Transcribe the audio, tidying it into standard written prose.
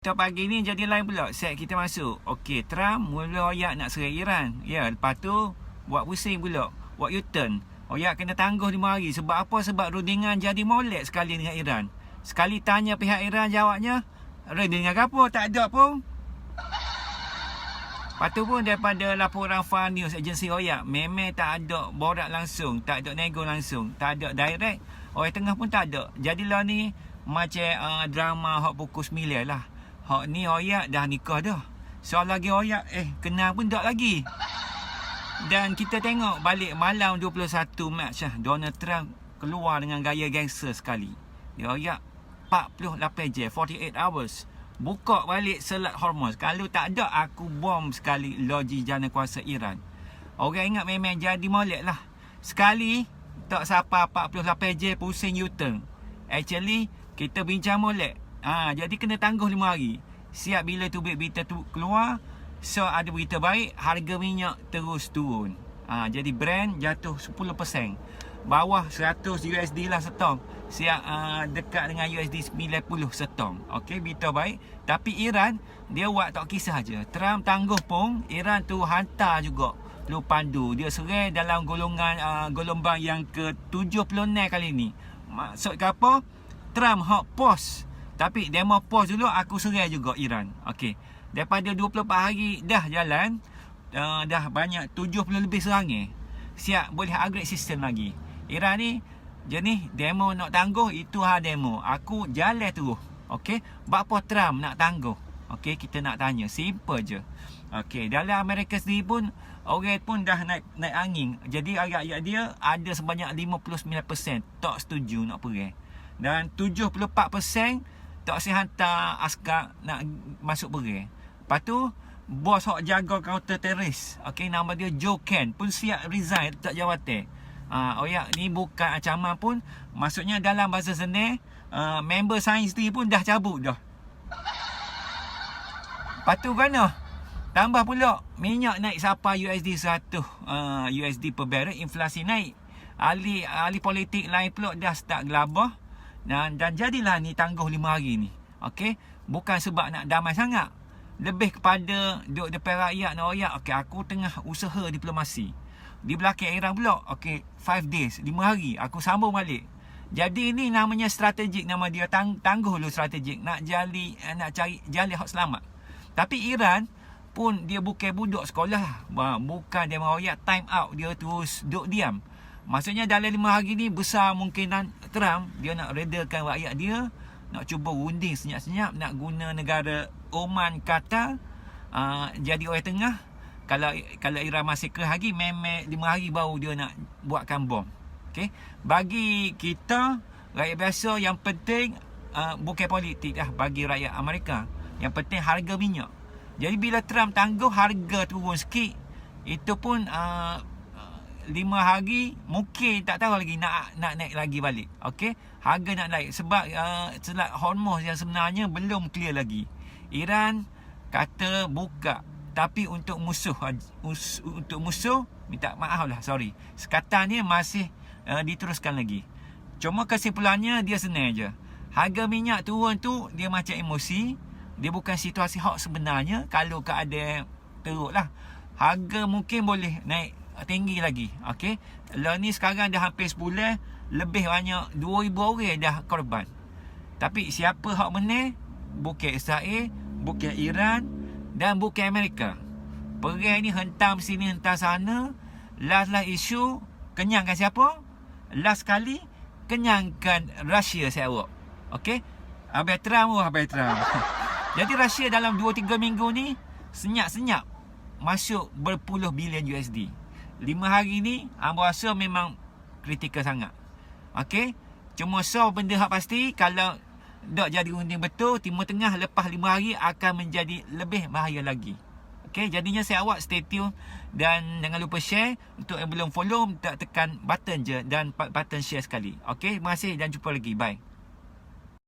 Kita pagi ni jadi lain pula. Set kita masuk. Okey, Trump mula oyak nak serang Iran. Ya, lepas tu buat pusing pula. Buat U-turn. Oyak kena tangguh 5 hari. Sebab apa? Sebab rundingan jadi molek sekali dengan Iran. Sekali tanya pihak Iran, jawabnya rundingan apa? Tak ada pun. Lepas tu pun daripada laporan Far News agensi oyak, memang tak ada borak langsung, tak ada nego langsung, tak ada direct. Orang tengah pun tak ada. Jadilah ni macam drama hak pukul 9 lah. Hak ni oyak dah nikah dah. Soal lagi oyak kenal pun tak lagi. Dan kita tengok balik malam 21 Mac lah, Donald Trump keluar dengan gaya gangster sekali. Dia oyak 48 jam, 48 hours. Buka balik Selat Hormuz. Kalau tak ada, aku bom sekali loji jana kuasa Iran. Orang ingat memang jadi molek lah. Sekali tak sampai 48 jam pusing U-turn. Actually kita bincang molek. Jadi kena tangguh 5 hari. Siap bila tu berita tu keluar. So ada berita baik, harga minyak terus turun. Jadi Brent jatuh 10%. Bawah 100 USD lah setong. Siap dekat dengan USD 90 setong. Okey, berita baik. Tapi Iran dia buat tak kisah je. Trump tangguh pun, Iran tu hantar juga lu pandu. Dia serai dalam gelombang yang ke-76 kali ni. Maksud ke apa? Trump hak pos. Tapi demo pos dulu, aku serai juga Iran. Okey. Daripada 24 hari dah jalan, dah banyak 70 lebih serangan. Siap boleh upgrade sistem lagi. Iran ni jenis demo nak tangguh, itu demo. Aku jalan terus. Okey. Bapa Trump nak tangguh? Okey, kita nak tanya. Simple je. Okey, dalam Amerika sendiri pun orang pun dah naik angin. Jadi rakyat dia ada sebanyak 59% tak setuju nak perang. Dan 74% tak si hantar askar nak masuk perang. Lepas tu bos hok jaga counter terrorist, okey, nama dia Joe Ken pun siap resign tak jawatan. Oyak ni bukan ancaman pun, maksudnya dalam bahasa senang, member sains ni pun dah cabut dah. Lepas tu kan tambah pula minyak naik sampai USD 100 USD per barrel, inflasi naik. Ahli politik lain pula dah start gelabah. Dan jadilah ni tangguh 5 hari ni. Okey, bukan sebab nak damai sangat. Lebih kepada duduk depan rakyat nak oyak. Okey, aku tengah usaha diplomasi. Di belakang Iran pula. Okey, 5 days, 5 hari aku sambung balik. Jadi ni namanya strategik, nama dia tangguh dulu strategik. Nak cari jali hak selamat. Tapi Iran pun dia bukan budak sekolah. Bukan dia mau oyak time out, dia terus duduk diam. Maksudnya dalam 5 hari ni besar mungkinan Trump dia nak redakan rakyat dia, nak cuba runding senyap-senyap, nak guna negara Oman, Qatar jadi orang tengah. Kalau Iran masih keras lagi, memang 5 hari baru dia nak buatkan bom. Okey, bagi kita rakyat biasa yang penting bukan politik lah bagi rakyat Amerika. Yang penting harga minyak. Jadi bila Trump tangguh harga turun sikit, itu pun 5 hari mungkin tak tahu lagi nak naik lagi balik. Okey, harga nak naik sebab Selat Hormuz yang sebenarnya belum clear lagi. Iran kata buka, tapi untuk musuh minta maaf lah, sorry, sekatan ni masih diteruskan lagi. Cuma kesimpulannya dia senang je. Harga minyak turun tu dia macam emosi, dia bukan situasi hak sebenarnya. Kalau keadaan teruk lah, harga mungkin boleh naik tinggi lagi. Okey, lah ni sekarang dah hampir sebulan, lebih banyak 2,000 orang dah korban. Tapi siapa hak menang? Bukan Israel, bukan Iran dan bukan Amerika. Perang ni hentam sini hentam sana. Last isu kenyangkan siapa? Last kali kenyangkan Rusia saya. Okey, Abang Trump. Jadi Rusia dalam 2-3 minggu ni senyap-senyap masuk berpuluh bilion USD. 5 hari ni aku rasa memang kritikal sangat. Okey, cuma benda hak pasti, kalau tak jadi unding betul, Timur Tengah lepas 5 hari akan menjadi lebih bahaya lagi. Okey, jadinya saya awak stay tune dan jangan lupa share. Untuk yang belum follow, tekan button je dan button share sekali. Okey, terima kasih dan jumpa lagi. Bye.